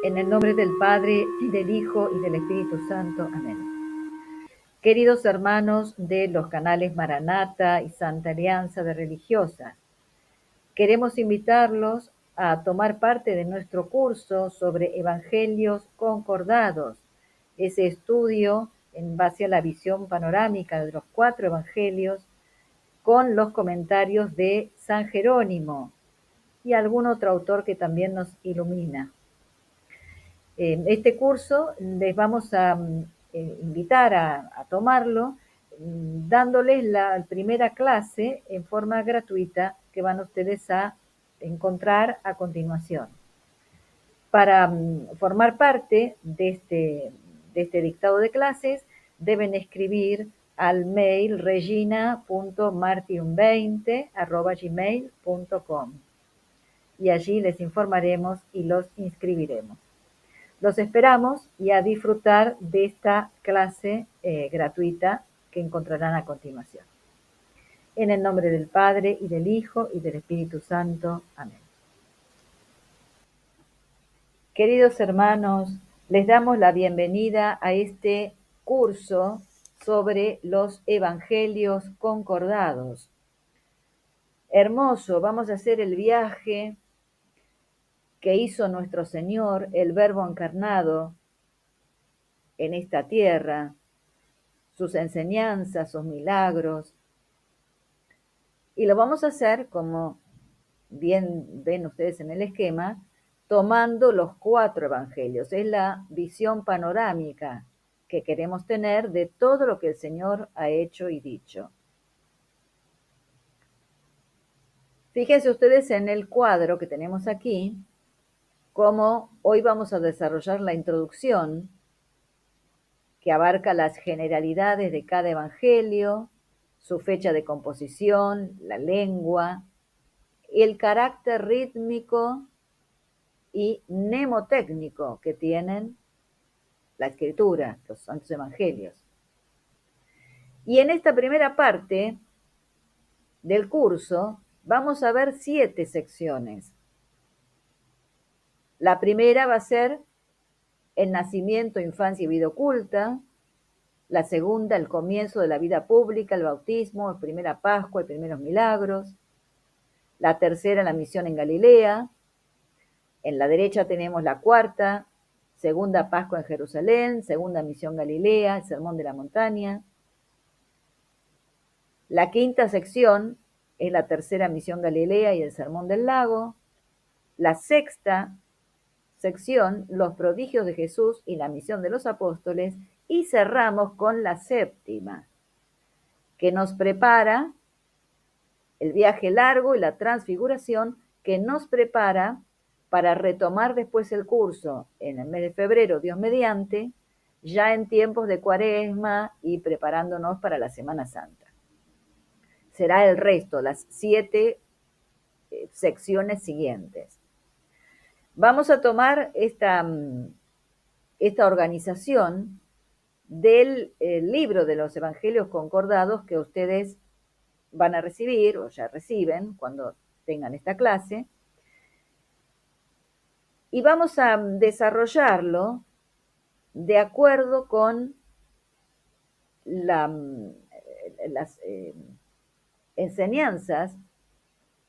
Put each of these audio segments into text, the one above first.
En el nombre del Padre, y del Hijo, y del Espíritu Santo. Amén. Queridos hermanos de los canales Maranata y Santa Alianza de Religiosas, queremos invitarlos a tomar parte de nuestro curso sobre Evangelios concordados, ese estudio en base a la visión panorámica de los 4 Evangelios, con los comentarios de San Jerónimo y algún otro autor que también nos ilumina. Este curso les vamos a invitar a tomarlo, dándoles la primera clase en forma gratuita que van ustedes a encontrar a continuación. Para formar parte de este dictado de clases, deben escribir al mail regina.martium20@gmail.com y allí les informaremos y los inscribiremos. Los esperamos y a disfrutar de esta clase gratuita que encontrarán a continuación. En el nombre del Padre, y del Hijo, y del Espíritu Santo. Amén. Queridos hermanos, les damos la bienvenida a este curso sobre los Evangelios concordados. Hermoso, vamos a hacer el viaje que hizo nuestro Señor, el Verbo encarnado, en esta tierra, sus enseñanzas, sus milagros. Y lo vamos a hacer, como bien ven ustedes en el esquema, tomando los 4 evangelios. Es la visión panorámica que queremos tener de todo lo que el Señor ha hecho y dicho. Fíjense ustedes en el cuadro que tenemos aquí, cómo hoy vamos a desarrollar la introducción que abarca las generalidades de cada evangelio, su fecha de composición, la lengua, el carácter rítmico y mnemotécnico que tienen la escritura, los santos evangelios. Y en esta primera parte del curso vamos a ver 7 secciones. La primera va a ser el nacimiento, infancia y vida oculta. La segunda, el comienzo de la vida pública, el bautismo, la primera Pascua y primeros milagros. La tercera, la misión en Galilea. En la derecha tenemos la cuarta, segunda Pascua en Jerusalén, segunda misión Galilea, el sermón de la montaña. La quinta sección es la tercera misión Galilea y el sermón del lago. La sexta sección, los prodigios de Jesús y la misión de los apóstoles. Y cerramos con la séptima, que nos prepara el viaje largo y la transfiguración, que nos prepara para retomar después el curso en el mes de febrero, Dios mediante, ya en tiempos de Cuaresma y preparándonos para la Semana Santa. Será el resto, las 7 secciones siguientes. Vamos a tomar esta organización del libro de los Evangelios concordados que ustedes van a recibir o ya reciben cuando tengan esta clase, y vamos a desarrollarlo de acuerdo con las enseñanzas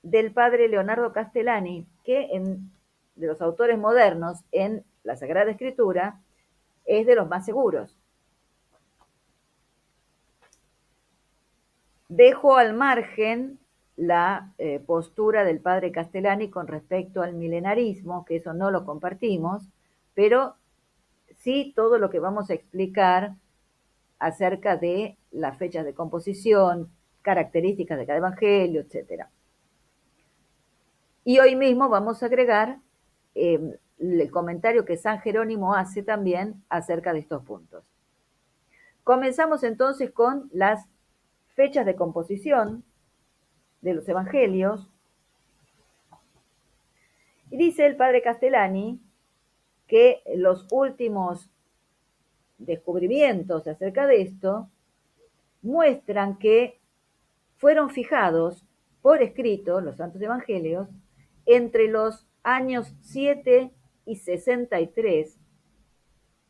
del padre Leonardo Castellani, que de los autores modernos en la Sagrada Escritura es de los más seguros. Dejo al margen la postura del padre Castellani con respecto al milenarismo, que eso no lo compartimos, pero sí todo lo que vamos a explicar acerca de las fechas de composición, características de cada evangelio, etc. Y hoy mismo vamos a agregar el comentario que San Jerónimo hace también acerca de estos puntos. Comenzamos entonces con las fechas de composición de los evangelios. Y dice el padre Castellani que los últimos descubrimientos acerca de esto muestran que fueron fijados por escrito los santos evangelios entre los años 7 y 63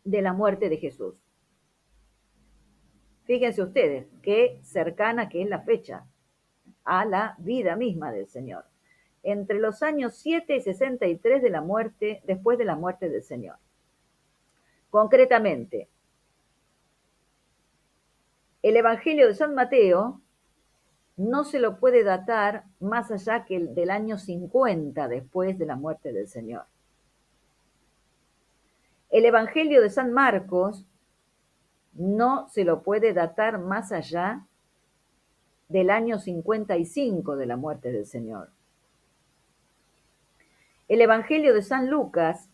de la muerte de Jesús. Fíjense ustedes qué cercana que es la fecha a la vida misma del Señor. Entre los años 7 y 63 de la muerte, después de la muerte del Señor. Concretamente, el Evangelio de San Mateo no se lo puede datar más allá que del año 50 después de la muerte del Señor. El Evangelio de San Marcos no se lo puede datar más allá del año 55 de la muerte del Señor. El Evangelio de San Lucas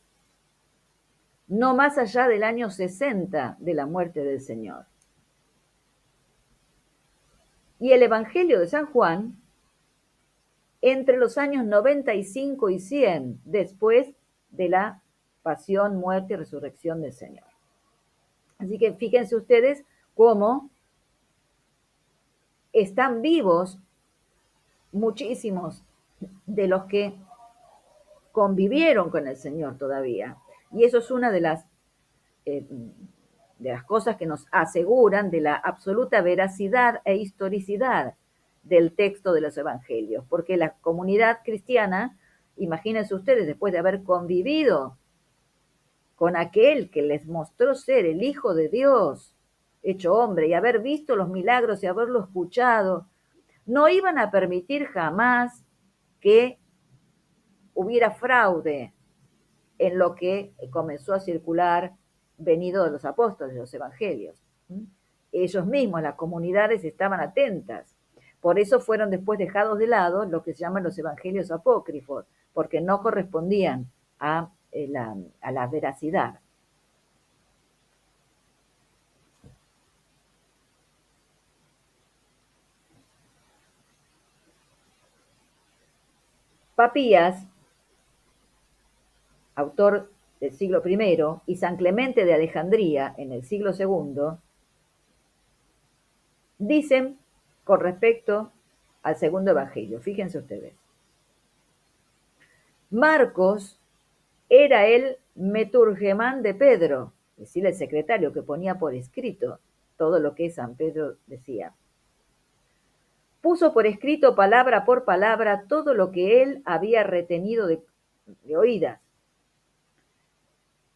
no más allá del año 60 de la muerte del Señor. Y el Evangelio de San Juan entre los años 95 y 100 después de la pasión, muerte y resurrección del Señor. Así que fíjense ustedes cómo están vivos muchísimos de los que convivieron con el Señor todavía. Y eso es una de las cosas que nos aseguran de la absoluta veracidad e historicidad del texto de los evangelios, porque la comunidad cristiana, imagínense ustedes, después de haber convivido con aquel que les mostró ser el Hijo de Dios, hecho hombre, y haber visto los milagros y haberlo escuchado, no iban a permitir jamás que hubiera fraude en lo que comenzó a circular venido de los apóstoles, de los evangelios. Ellos mismos, las comunidades, estaban atentas. Por eso fueron después dejados de lado lo que se llaman los evangelios apócrifos, porque no correspondían a la veracidad. Papías, autor del siglo I, y San Clemente de Alejandría, en el siglo II, dicen con respecto al segundo evangelio, fíjense ustedes. Marcos era el meturgemán de Pedro, es decir, el secretario que ponía por escrito todo lo que San Pedro decía. Puso por escrito palabra por palabra todo lo que él había retenido de oídas.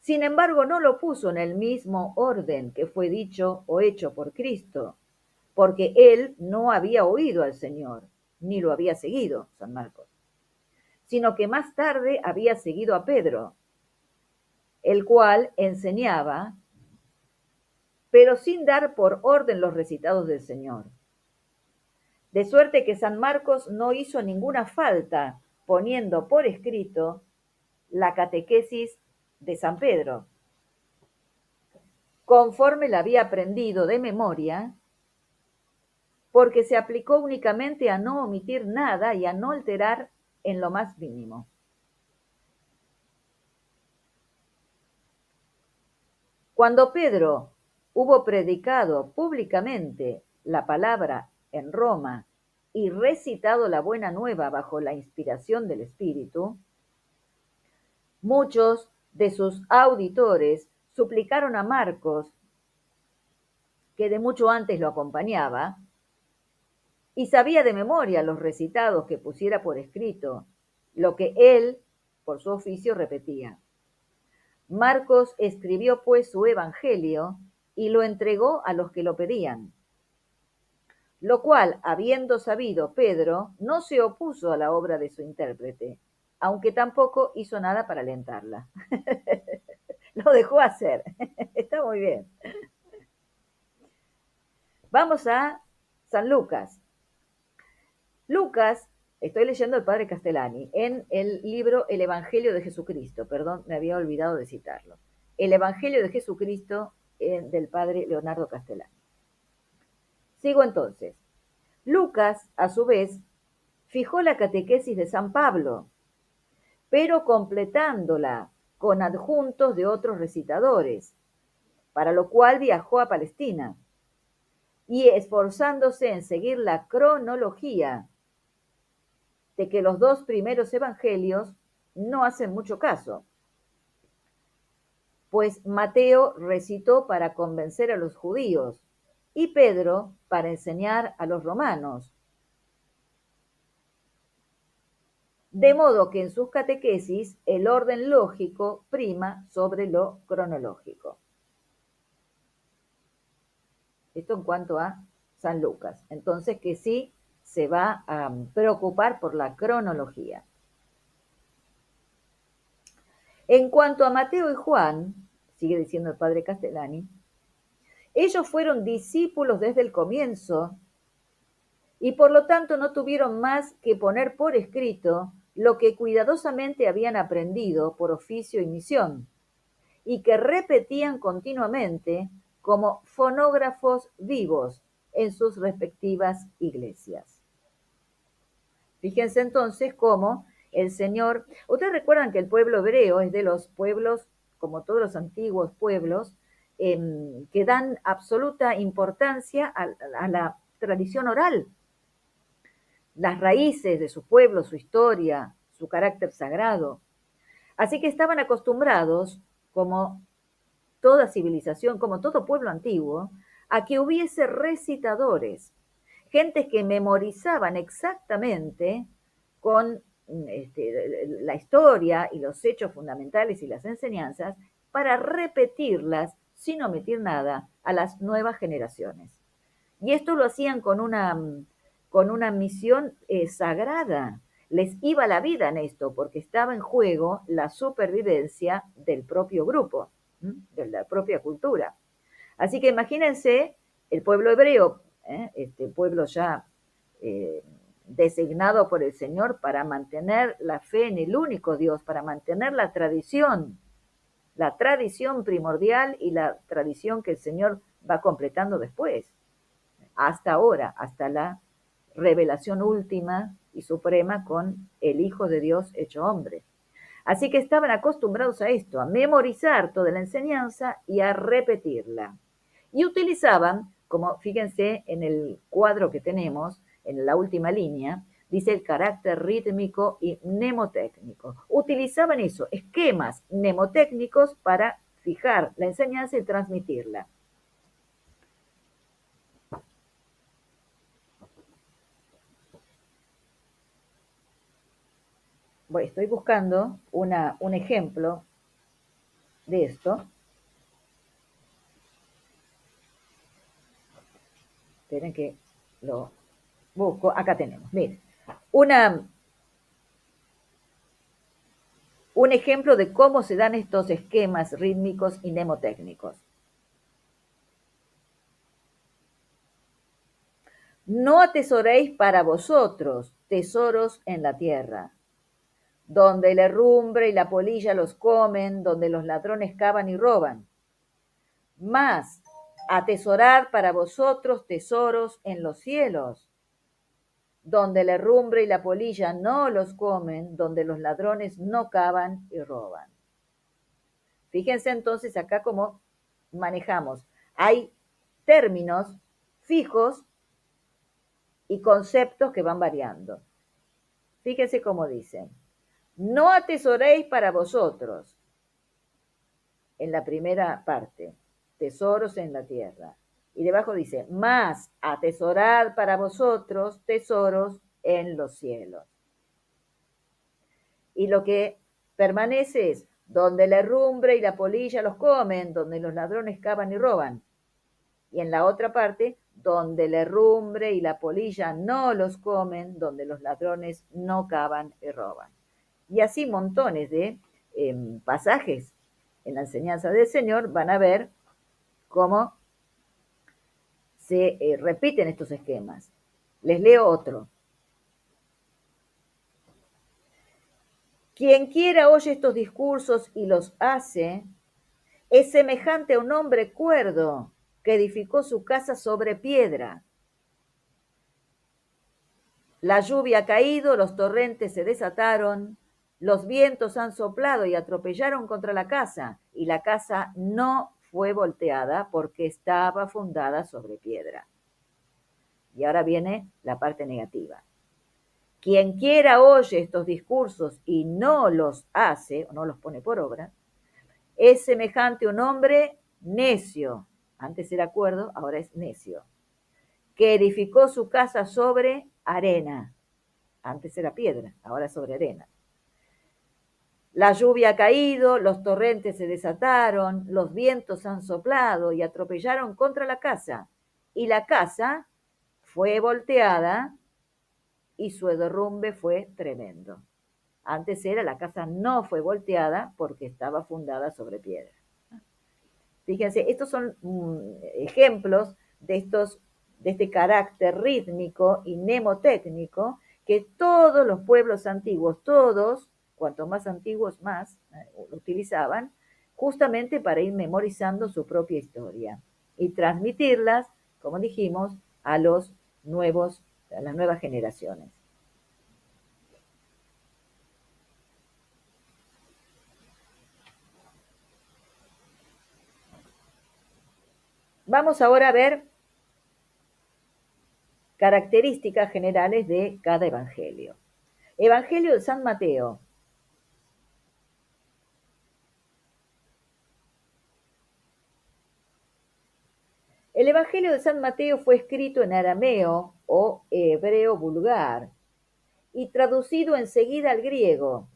Sin embargo, no lo puso en el mismo orden que fue dicho o hecho por Cristo, porque él no había oído al Señor, ni lo había seguido, San Marcos, sino que más tarde había seguido a Pedro, el cual enseñaba, pero sin dar por orden los recitados del Señor. De suerte que San Marcos no hizo ninguna falta poniendo por escrito la catequesis de San Pedro, conforme la había aprendido de memoria, porque se aplicó únicamente a no omitir nada y a no alterar en lo más mínimo. Cuando Pedro hubo predicado públicamente la palabra en Roma y recitado la buena nueva bajo la inspiración del Espíritu, muchos de sus auditores suplicaron a Marcos, que de mucho antes lo acompañaba, y sabía de memoria los recitados que pusiera por escrito, lo que él, por su oficio, repetía. Marcos escribió pues su evangelio y lo entregó a los que lo pedían. Lo cual, habiendo sabido Pedro, no se opuso a la obra de su intérprete, aunque tampoco hizo nada para alentarla. Lo dejó hacer. Está muy bien. Vamos a San Lucas. Lucas, estoy leyendo el padre Castellani, en el libro El Evangelio de Jesucristo, perdón, me había olvidado de citarlo. El Evangelio de Jesucristo del padre Leonardo Castellani. Sigo entonces. Lucas, a su vez, fijó la catequesis de San Pablo, pero completándola con adjuntos de otros recitadores, para lo cual viajó a Palestina, y esforzándose en seguir la cronología de que los dos primeros evangelios no hacen mucho caso, pues Mateo recitó para convencer a los judíos y Pedro para enseñar a los romanos. De modo que en sus catequesis el orden lógico prima sobre lo cronológico. Esto en cuanto a San Lucas. Entonces que sí se va a preocupar por la cronología. En cuanto a Mateo y Juan, sigue diciendo el padre Castellani, ellos fueron discípulos desde el comienzo y por lo tanto no tuvieron más que poner por escrito lo que cuidadosamente habían aprendido por oficio y misión, y que repetían continuamente como fonógrafos vivos en sus respectivas iglesias. Fíjense entonces cómo el Señor, ustedes recuerdan que el pueblo hebreo es de los pueblos, como todos los antiguos pueblos, que dan absoluta importancia a la tradición oral, las raíces de su pueblo, su historia, su carácter sagrado. Así que estaban acostumbrados, como toda civilización, como todo pueblo antiguo, a que hubiese recitadores, gentes que memorizaban exactamente con la historia y los hechos fundamentales y las enseñanzas para repetirlas sin omitir nada a las nuevas generaciones. Y esto lo hacían con una misión sagrada. Les iba la vida en esto porque estaba en juego la supervivencia del propio grupo, de la propia cultura. Así que imagínense el pueblo hebreo, este pueblo ya designado por el Señor para mantener la fe en el único Dios, para mantener la tradición primordial y la tradición que el Señor va completando después, hasta ahora, hasta la revelación última y suprema con el Hijo de Dios hecho hombre. Así que estaban acostumbrados a esto, a memorizar toda la enseñanza y a repetirla. Y utilizaban, como fíjense en el cuadro que tenemos, en la última línea, dice el carácter rítmico y mnemotécnico. Utilizaban eso, esquemas mnemotécnicos para fijar la enseñanza y transmitirla. Bueno, estoy buscando un ejemplo de esto. Esperen que lo busco. Acá tenemos, miren. Un ejemplo de cómo se dan estos esquemas rítmicos y mnemotécnicos. No atesoréis para vosotros tesoros en la tierra, donde el herrumbre y la polilla los comen, donde los ladrones cavan y roban. Mas atesorad para vosotros tesoros en los cielos, donde el herrumbre y la polilla no los comen, donde los ladrones no cavan y roban. Fíjense entonces acá cómo manejamos. Hay términos fijos y conceptos que van variando. Fíjense cómo dicen. No atesoréis para vosotros, en la primera parte, tesoros en la tierra. Y debajo dice, más atesorad para vosotros tesoros en los cielos. Y lo que permanece es, donde la herrumbre y la polilla los comen, donde los ladrones cavan y roban. Y en la otra parte, donde la herrumbre y la polilla no los comen, donde los ladrones no cavan y roban. Y así montones de pasajes en la enseñanza del Señor van a ver cómo se repiten estos esquemas. Les leo otro. Quien quiera oye estos discursos y los hace, es semejante a un hombre cuerdo que edificó su casa sobre piedra. La lluvia ha caído, los torrentes se desataron, los vientos han soplado y atropellaron contra la casa, y la casa no fue volteada porque estaba fundada sobre piedra. Y ahora viene la parte negativa. Quien quiera oye estos discursos y no los hace, o no los pone por obra, Es semejante a un hombre necio, antes era cuerdo, ahora es necio, que edificó su casa sobre arena, antes era piedra, ahora sobre arena. La lluvia ha caído, los torrentes se desataron, los vientos han soplado y atropellaron contra la casa, y la casa fue volteada y su derrumbe fue tremendo. Antes era la casa no fue volteada porque estaba fundada sobre piedra. Fíjense, estos son ejemplos de este carácter rítmico y mnemotécnico que todos los pueblos antiguos, todos, cuanto más antiguos más, lo utilizaban, justamente para ir memorizando su propia historia y transmitirlas, como dijimos, a las nuevas generaciones. Vamos ahora a ver características generales de cada evangelio. Evangelio de San Mateo. El Evangelio de San Mateo fue escrito en arameo o hebreo vulgar y traducido enseguida al griego.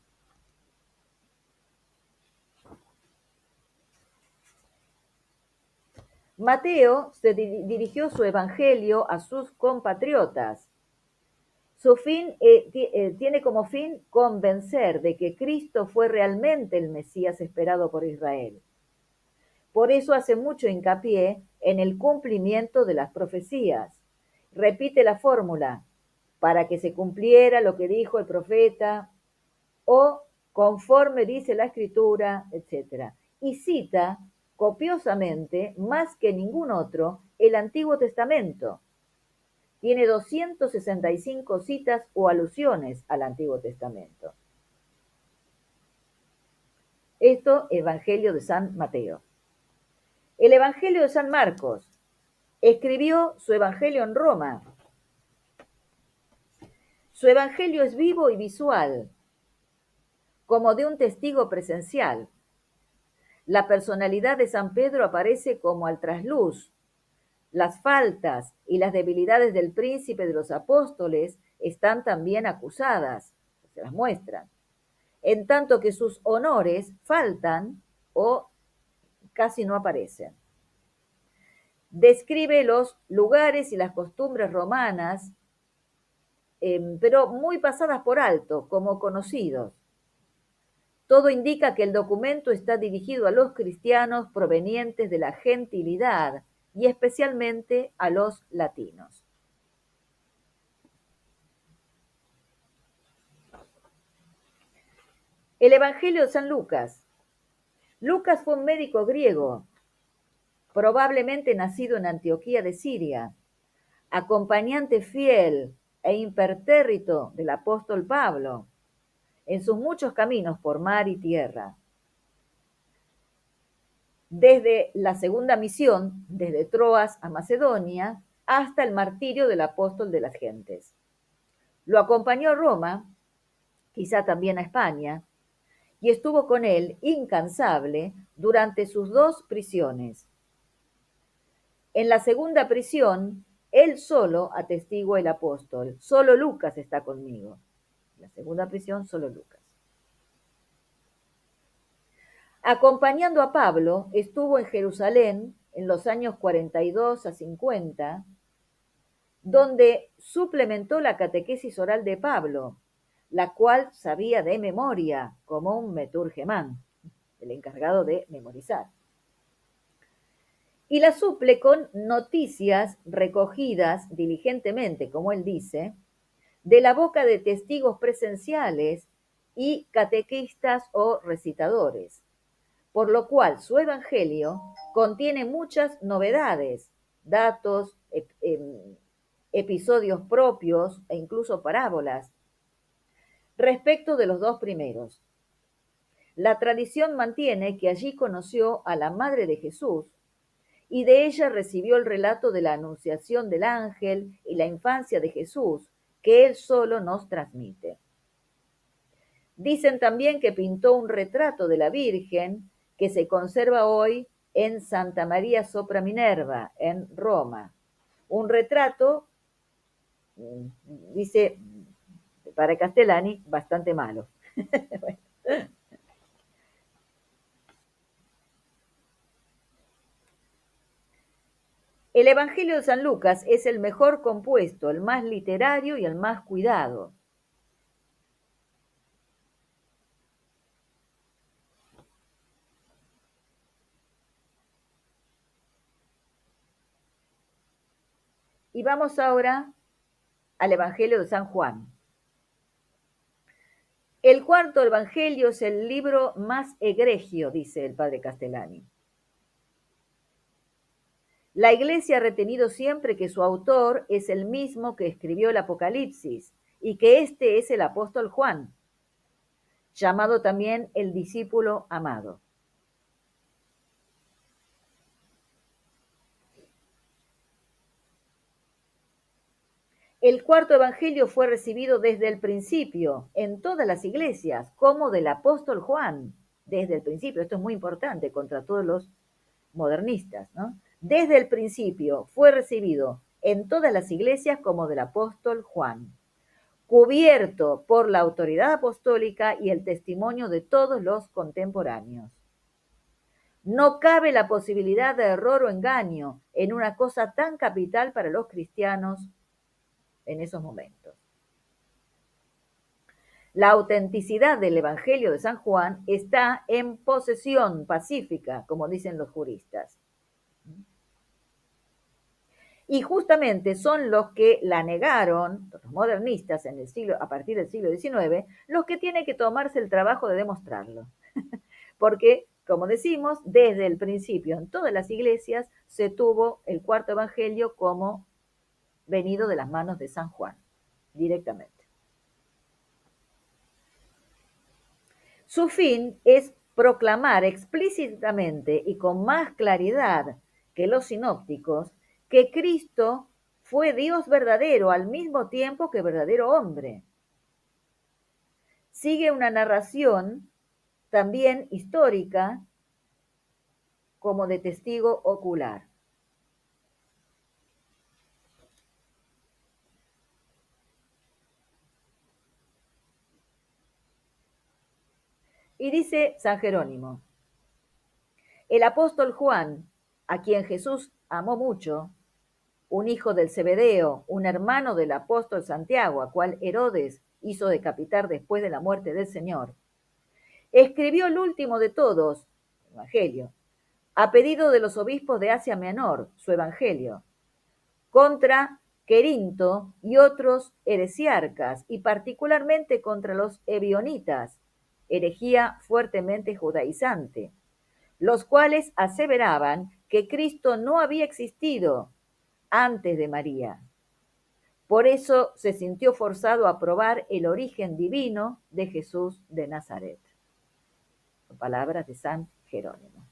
Mateo se dirigió su evangelio a sus compatriotas. Su fin tiene como fin convencer de que Cristo fue realmente el Mesías esperado por Israel. Por eso hace mucho hincapié en el cumplimiento de las profecías. Repite la fórmula, para que se cumpliera lo que dijo el profeta, o conforme dice la escritura, etc. Y cita copiosamente, más que ningún otro, el Antiguo Testamento. Tiene 265 citas o alusiones al Antiguo Testamento. Esto, Evangelio de San Mateo. El Evangelio de San Marcos. Escribió su Evangelio en Roma. Su Evangelio es vivo y visual, como de un testigo presencial. La personalidad de San Pedro aparece como al trasluz. Las faltas y las debilidades del príncipe de los apóstoles están también acusadas, se las muestran, en tanto que sus honores faltan o casi no aparecen. Describe los lugares y las costumbres romanas, pero muy pasadas por alto, como conocidos. Todo indica que el documento está dirigido a los cristianos provenientes de la gentilidad y especialmente a los latinos. El Evangelio de San Lucas. Lucas fue un médico griego, probablemente nacido en Antioquía de Siria, acompañante fiel e impertérrito del apóstol Pablo en sus muchos caminos por mar y tierra. Desde la segunda misión, desde Troas a Macedonia, hasta el martirio del apóstol de las gentes. Lo acompañó a Roma, quizá también a España, y estuvo con él incansable durante sus 2 prisiones. En la segunda prisión, él solo atestigua el apóstol. Solo Lucas está conmigo. En la segunda prisión, solo Lucas. Acompañando a Pablo, estuvo en Jerusalén en los años 42 a 50, donde suplementó la catequesis oral de Pablo, la cual sabía de memoria, como un meturgemán, el encargado de memorizar. Y la suple con noticias recogidas diligentemente, como él dice, de la boca de testigos presenciales y catequistas o recitadores, por lo cual su evangelio contiene muchas novedades, datos, episodios propios e incluso parábolas respecto de los 2 primeros. La tradición mantiene que allí conoció a la madre de Jesús y de ella recibió el relato de la anunciación del ángel y la infancia de Jesús, que él solo nos transmite. Dicen también que pintó un retrato de la Virgen que se conserva hoy en Santa María sopra Minerva, en Roma. Un retrato, dice para Castellani, bastante malo. El Evangelio de San Lucas es el mejor compuesto, el más literario y el más cuidado. Y vamos ahora al Evangelio de San Juan. El cuarto Evangelio es el libro más egregio, dice el padre Castellani. La Iglesia ha retenido siempre que su autor es el mismo que escribió el Apocalipsis y que este es el apóstol Juan, llamado también el discípulo amado. El cuarto evangelio fue recibido desde el principio en todas las iglesias, como del apóstol Juan, desde el principio. Esto es muy importante contra todos los modernistas, ¿no? Desde el principio fue recibido en todas las iglesias como del apóstol Juan, cubierto por la autoridad apostólica y el testimonio de todos los contemporáneos. No cabe la posibilidad de error o engaño en una cosa tan capital para los cristianos en esos momentos. La autenticidad del Evangelio de San Juan está en posesión pacífica, como dicen los juristas. Y justamente son los que la negaron, los modernistas en el siglo, a partir del siglo XIX, los que tienen que tomarse el trabajo de demostrarlo. Porque, como decimos, desde el principio en todas las iglesias se tuvo el cuarto evangelio como venido de las manos de San Juan, directamente. Su fin es proclamar explícitamente y con más claridad que los sinópticos que Cristo fue Dios verdadero al mismo tiempo que verdadero hombre. Sigue una narración también histórica como de testigo ocular. Y dice San Jerónimo, el apóstol Juan, a quien Jesús amó mucho, un hijo del Zebedeo, un hermano del apóstol Santiago, a cual Herodes hizo decapitar después de la muerte del Señor, escribió el último de todos, Evangelio, a pedido de los obispos de Asia Menor, su Evangelio, contra Querinto y otros heresiarcas, y particularmente contra los ebionitas, herejía fuertemente judaizante, los cuales aseveraban que Cristo no había existido antes de María. Por eso se sintió forzado a probar el origen divino de Jesús de Nazaret. Palabras de San Jerónimo.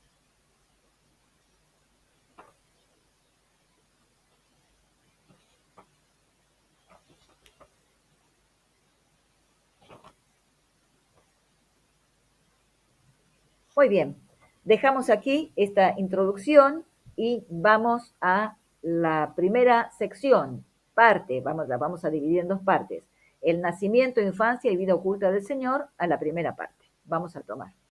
Muy bien, dejamos aquí esta introducción y vamos a la primera sección, la vamos a dividir en dos partes. El nacimiento, infancia y vida oculta del Señor, a la primera parte. Vamos a tomar.